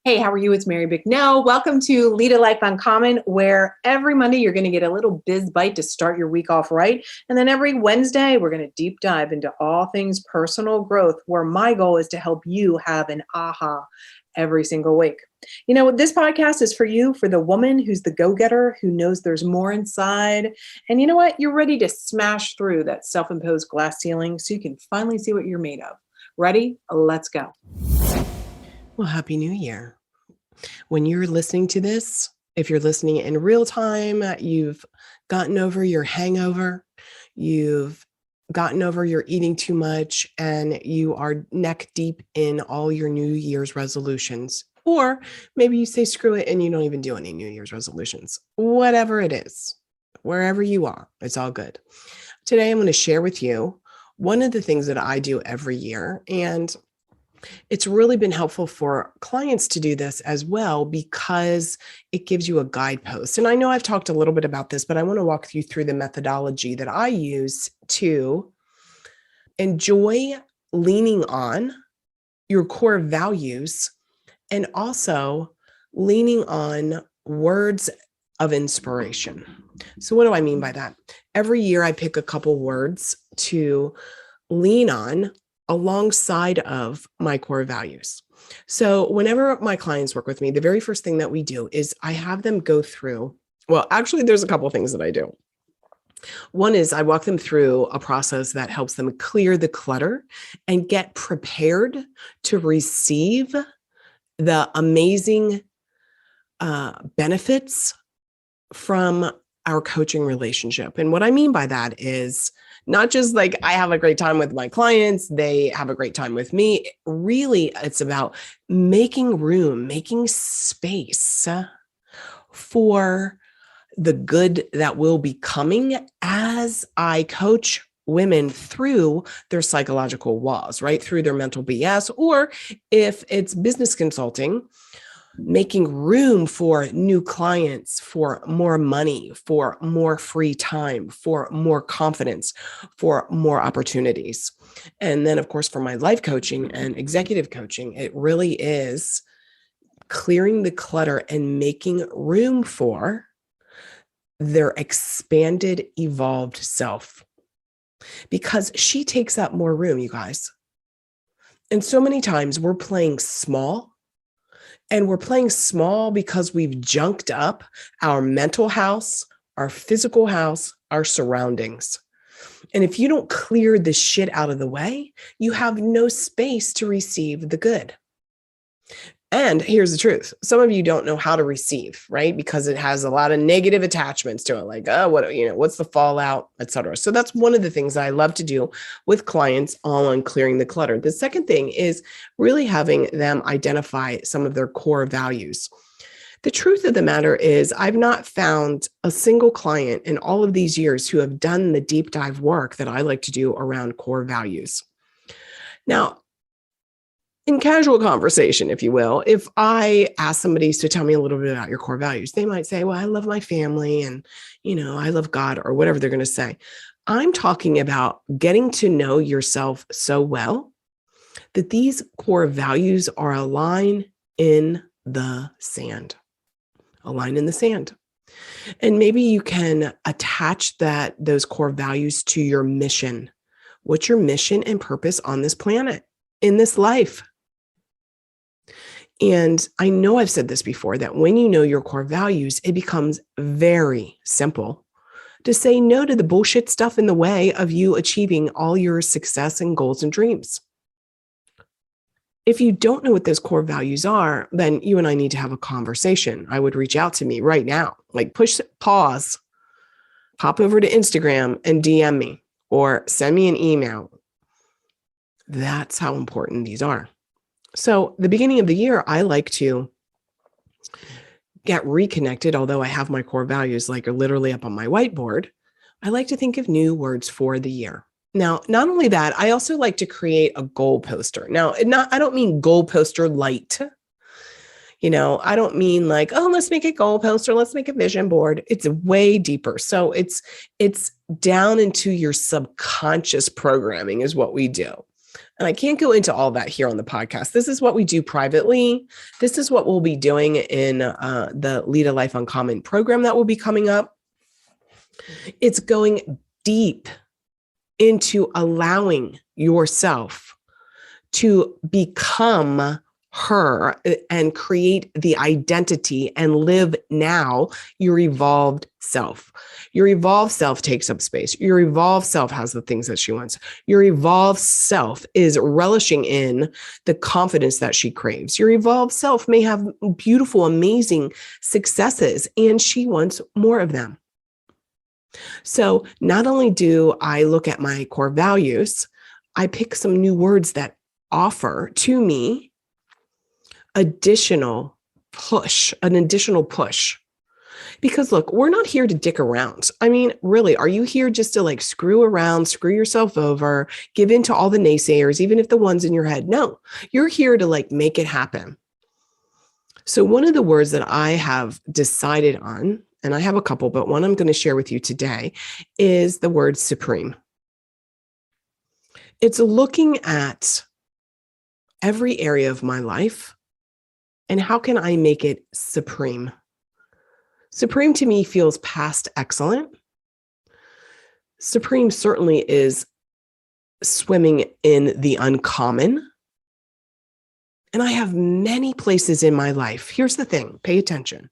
Hey, how are you? It's Mary Bicknell. Welcome to Lead a Life Uncommon, where every Monday you're going to get a little biz bite to start your week off right. And then every Wednesday, we're going to deep dive into all things personal growth, where my goal is to help you have an aha every single week. You know, this podcast is for you, for the woman who's the go-getter, who knows there's more inside. And you know what? You're ready to smash through that self-imposed glass ceiling so you can finally see what you're made of. Ready? Let's go. Well, Happy New Year. When you're listening to this, if you're listening in real time, you've gotten over your hangover, you've gotten over your eating too much, and you are neck deep in all your New Year's resolutions. Or maybe you say screw it and you don't even do any New Year's resolutions. Whatever it is, wherever you are, it's all good. Today, I'm going to share with you one of the things that I do every year, and it's really been helpful for clients to do this as well because it gives you a guidepost. And I know I've talked a little bit about this, but I want to walk you through the methodology that I use to enjoy leaning on your core values and also leaning on words of inspiration. So what do I mean by that? Every year I pick a couple words to lean on alongside of my core values. So whenever my clients work with me, the very first thing that we do is I have them go through, well, actually, there's a couple of things that I do. One is I walk them through a process that helps them clear the clutter and get prepared to receive the amazing benefits from our coaching relationship. And what I mean by that is not just like I have a great time with my clients, they have a great time with me. Really, it's about making room, making space for the good that will be coming as I coach women through their psychological walls, right? Through their mental BS, or if it's business consulting, making room for new clients, for more money, for more free time, for more confidence, for more opportunities. And then, of course, for my life coaching and executive coaching, it really is clearing the clutter and making room for their expanded, evolved self. Because she takes up more room, you guys. And so many times we're playing small. And we're playing small because we've junked up our mental house, our physical house, our surroundings. And if you don't clear the shit out of the way, you have no space to receive the good. And here's the truth. Some of you don't know how to receive, right? Because it has a lot of negative attachments to it, like, oh, what's the fallout, et cetera. So that's one of the things that I love to do with clients, all on clearing the clutter. The second thing is really having them identify some of their core values. The truth of the matter is I've not found a single client in all of these years who have done the deep dive work that I like to do around core values. Now, in casual conversation, if you will, if I ask somebody to tell me a little bit about your core values, they might say, well, I love my family and, I love God, or whatever they're going to say. I'm talking about getting to know yourself so well that these core values are a line in the sand. A line in the sand. And maybe you can attach those core values to your mission. What's your mission and purpose on this planet, in this life? And I know I've said this before, that when you know your core values, it becomes very simple to say no to the bullshit stuff in the way of you achieving all your success and goals and dreams. If you don't know what those core values are, then you and I need to have a conversation. I would reach out to me right now, like push pause, hop over to Instagram and DM me or send me an email. That's how important these are. So the beginning of the year, I like to get reconnected, although I have my core values like are literally up on my whiteboard. I like to think of new words for the year. Now, not only that, I also like to create a goal poster. Now, I don't mean goal poster light. I don't mean like, oh, let's make a goal poster, let's make a vision board. It's way deeper. So it's down into your subconscious programming is what we do. And I can't go into all that here on the podcast. This is what we do privately. This is what we'll be doing in the Lead a Life Uncommon program that will be coming up. It's going deep into allowing yourself to become her and create the identity and live now your evolved self. Your evolved self takes up space. Your evolved self has the things that she wants. Your evolved self is relishing in the confidence that she craves. Your evolved self may have beautiful, amazing successes, and she wants more of them. So not only do I look at my core values, I pick some new words that offer to me an additional push. Because look, we're not here to dick around. I mean, really, are you here just to like screw around, screw yourself over, give in to all the naysayers, even if the ones in your head? No, you're here to like make it happen. So one of the words that I have decided on, and I have a couple, but one I'm going to share with you today is the word supreme. It's looking at every area of my life and how can I make it supreme? Supreme to me feels past excellent. Supreme certainly is swimming in the uncommon. And I have many places in my life. Here's the thing, pay attention.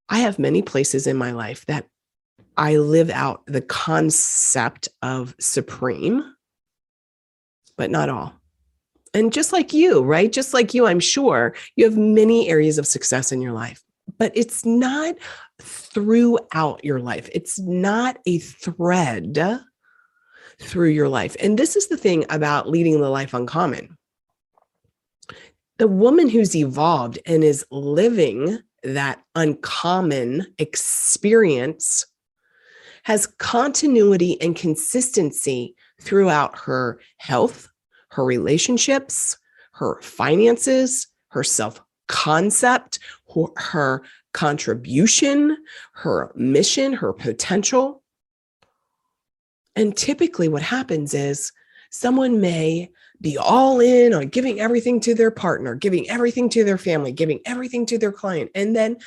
I have many places in my life that I live out the concept of supreme, but not all. And just like you, right? Just like you, I'm sure you have many areas of success in your life, but it's not throughout your life. It's not a thread through your life. And this is the thing about leading the life uncommon. The woman who's evolved and is living that uncommon experience has continuity and consistency throughout her health, her relationships, her finances, her self-concept, her contribution, her mission, her potential. And typically what happens is someone may be all in on giving everything to their partner, giving everything to their family, giving everything to their client. And then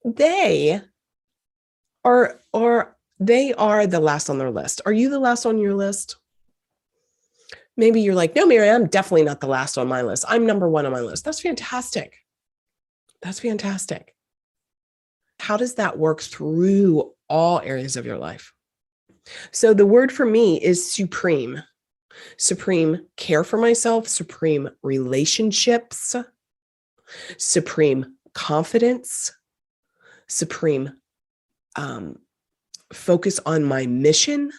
they are the last on their list. Are you the last on your list? Maybe you're like, no, Mary, I'm definitely not the last on my list. I'm number one on my list. That's fantastic. That's fantastic. How does that work through all areas of your life? So the word for me is supreme. Supreme care for myself, supreme relationships, supreme confidence, supreme focus on my mission,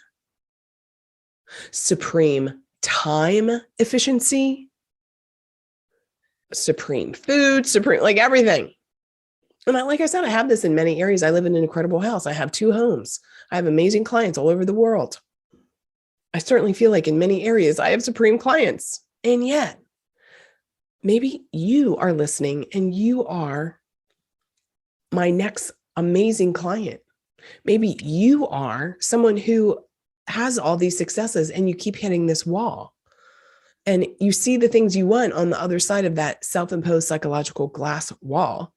supreme time efficiency, supreme food, supreme, like everything. And like I said, I have this in many areas. I live in an incredible house. I have 2 homes. I have amazing clients all over the world. I certainly feel like in many areas I have supreme clients. And yet, maybe you are listening and you are my next amazing client. Maybe you are someone who has all these successes and you keep hitting this wall. And you see the things you want on the other side of that self-imposed psychological glass wall.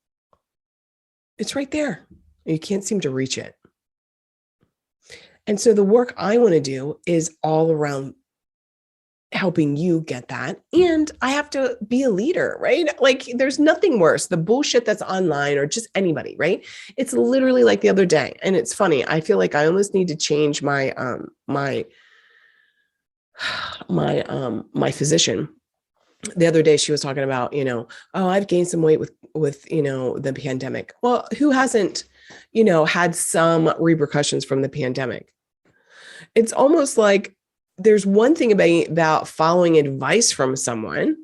It's right there. You can't seem to reach it. And so the work I want to do is all around helping you get that. And I have to be a leader, right? Like there's nothing worse, the bullshit that's online or just anybody, right? It's literally like the other day. And it's funny. I feel like I almost need to change my physician. The other day she was talking about, I've gained some weight with, the pandemic. Well, who hasn't, had some repercussions from the pandemic? It's almost like there's one thing about following advice from someone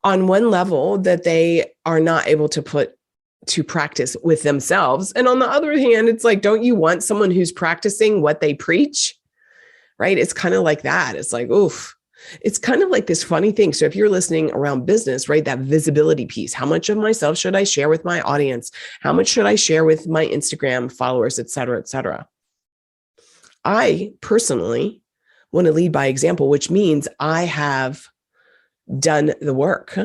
on one level that they are not able to put to practice with themselves. And on the other hand, it's like, don't you want someone who's practicing what they preach? Right? It's kind of like that. It's like, oof. It's kind of like this funny thing. So if you're listening around business, right, that visibility piece, how much of myself should I share with my audience? How much should I share with my Instagram followers, et cetera, et cetera? I personally want to lead by example, which means I have done the work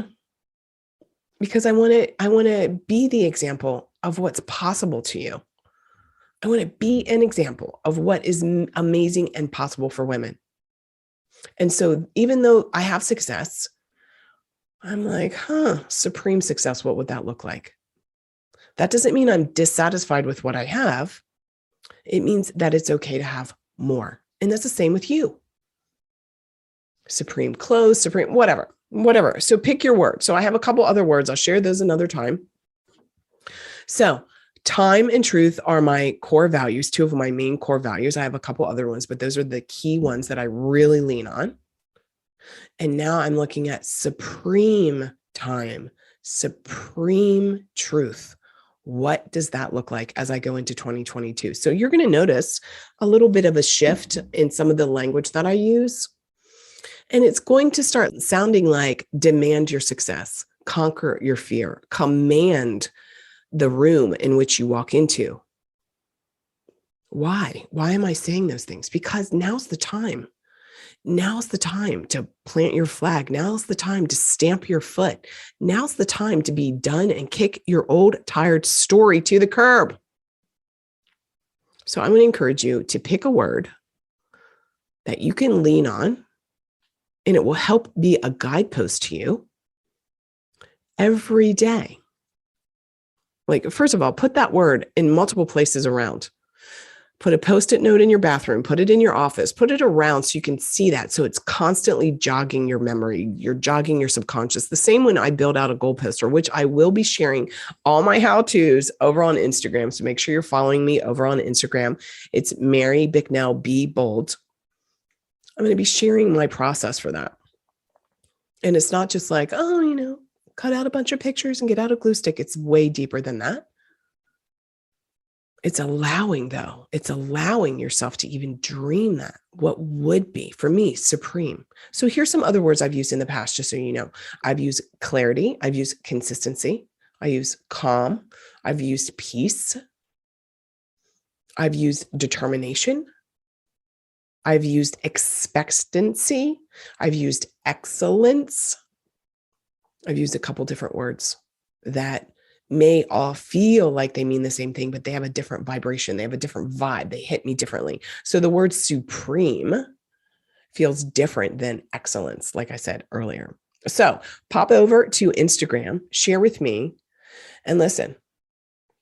because I want to be the example of what's possible to you. I want to be an example of what is amazing and possible for women. And so even though I have success, I'm like, supreme success, what would that look like? That doesn't mean I'm dissatisfied with what I have. It means that it's okay to have more. And that's the same with you. Supreme close, supreme, whatever. So pick your word. So I have a couple other words. I'll share those another time. So time and truth are my core values, two of my main core values. I have a couple other ones, but those are the key ones that I really lean on. And now I'm looking at supreme time, supreme truth. What does that look like as I go into 2022? So you're going to notice a little bit of a shift in some of the language that I use. And it's going to start sounding like demand your success, conquer your fear, command the room in which you walk into. Why? Why am I saying those things? Because now's the time. Now's the time to plant your flag. Now's the time to stamp your foot. Now's the time to be done and kick your old tired story to the curb. So I'm going to encourage you to pick a word that you can lean on, and it will help be a guidepost to you every day. Like, first of all, put that word in multiple places around. Put a Post-it note in your bathroom, put it in your office, put it around so you can see that. So it's constantly jogging your memory. You're jogging your subconscious. The same when I build out a goal poster, which I will be sharing all my how-tos over on Instagram. So make sure you're following me over on Instagram. It's Mary Bicknell Be Bold. I'm going to be sharing my process for that. And it's not just like, cut out a bunch of pictures and get out a glue stick. It's way deeper than that. It's allowing yourself to even dream that what would be, for me, supreme. So here's some other words I've used in the past, just so you know. I've used clarity. I've used consistency. I use calm. I've used peace. I've used determination. I've used expectancy. I've used excellence. I've used a couple different words that may all feel like they mean the same thing, but they have a different vibration. They have a different vibe. They hit me differently. So the word supreme feels different than excellence, like I said earlier. So pop over to Instagram, share with me, and listen.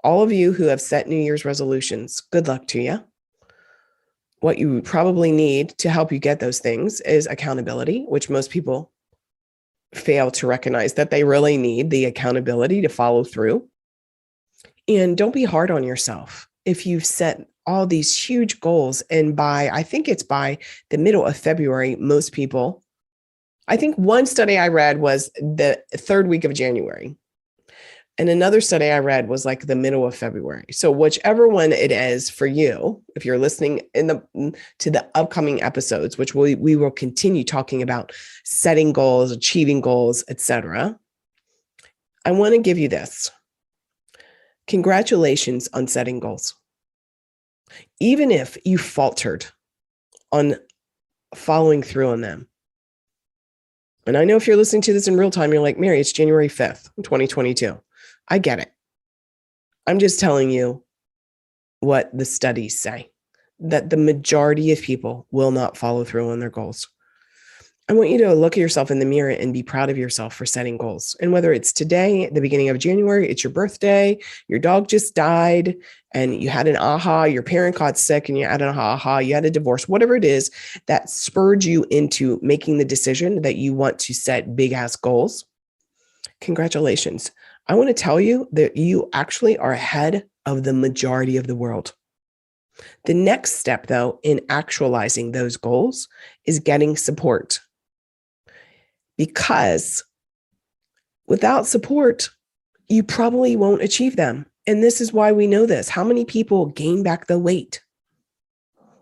All of you who have set New Year's resolutions, good luck to you. What you probably need to help you get those things is accountability, which most people fail to recognize that they really need the accountability to follow through. And don't be hard on yourself. If you've set all these huge goals, and I think it's by the middle of February, most people, I think one study I read was the third week of January. And another study I read was like the middle of February. So whichever one it is for you, if you're listening to the upcoming episodes, which we will continue talking about setting goals, achieving goals, etc. I want to give you this. Congratulations on setting goals. Even if you faltered on following through on them. And I know if you're listening to this in real time, you're like, Mary, it's January 5th, 2022. I get it. I'm just telling you what the studies say, that the majority of people will not follow through on their goals. I want you to look at yourself in the mirror and be proud of yourself for setting goals. And whether it's today, at the beginning of January, it's your birthday, your dog just died, and you had an aha, your parent got sick and you had an aha, you had a divorce, whatever it is that spurred you into making the decision that you want to set big ass goals. Congratulations. I want to tell you that you actually are ahead of the majority of the world. The next step, though, in actualizing those goals is getting support. Because without support, you probably won't achieve them. And this is why we know this. How many people gain back the weight?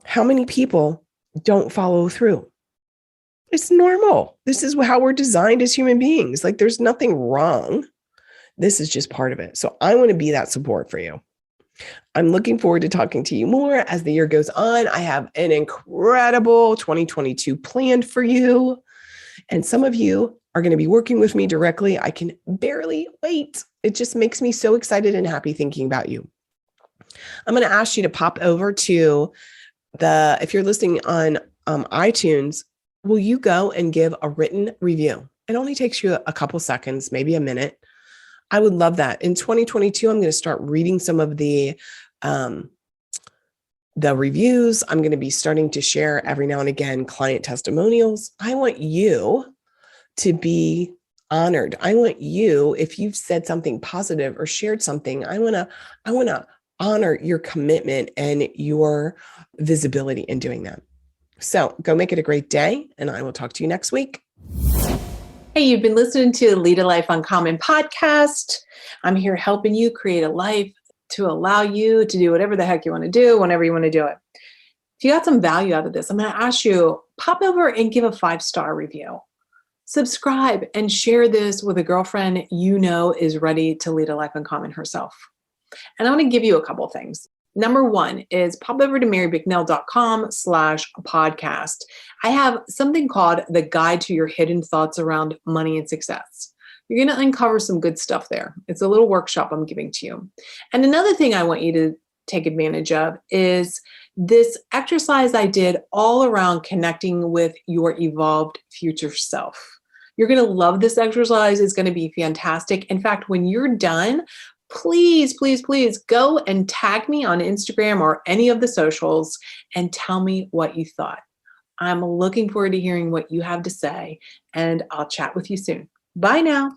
How many people don't follow through? It's normal. This is how we're designed as human beings. Like, there's nothing wrong. This is just part of it. So I want to be that support for you. I'm looking forward to talking to you more as the year goes on. I have an incredible 2022 planned for you. And some of you are going to be working with me directly. I can barely wait. It just makes me so excited and happy thinking about you. I'm going to ask you to pop over to if you're listening on iTunes, will you go and give a written review? It only takes you a couple seconds, maybe a minute. I would love that. In 2022, I'm going to start reading some of the reviews. I'm going to be starting to share every now and again client testimonials. I want you to be honored. I want you, if you've said something positive or shared something, I want to honor your commitment and your visibility in doing that. So go make it a great day, and I will talk to you next week. Hey, you've been listening to Lead a Life Uncommon podcast. I'm here helping you create a life to allow you to do whatever the heck you want to do, whenever you want to do it. If you got some value out of this, I'm going to ask you, pop over and give a 5-star review. Subscribe and share this with a girlfriend you know is ready to lead a life uncommon herself. And I'm going to give you a couple things. Number one is pop over to marybicknell.com/podcast. I have something called the Guide to Your Hidden Thoughts Around Money and Success. You're going to uncover some good stuff there. It's a little workshop I'm giving to you. And another thing I want you to take advantage of is this exercise I did all around connecting with your evolved future self. You're going to love this exercise. It's going to be fantastic. In fact, when you're done, please, please, please go and tag me on Instagram or any of the socials and tell me what you thought. I'm looking forward to hearing what you have to say, and I'll chat with you soon. Bye now.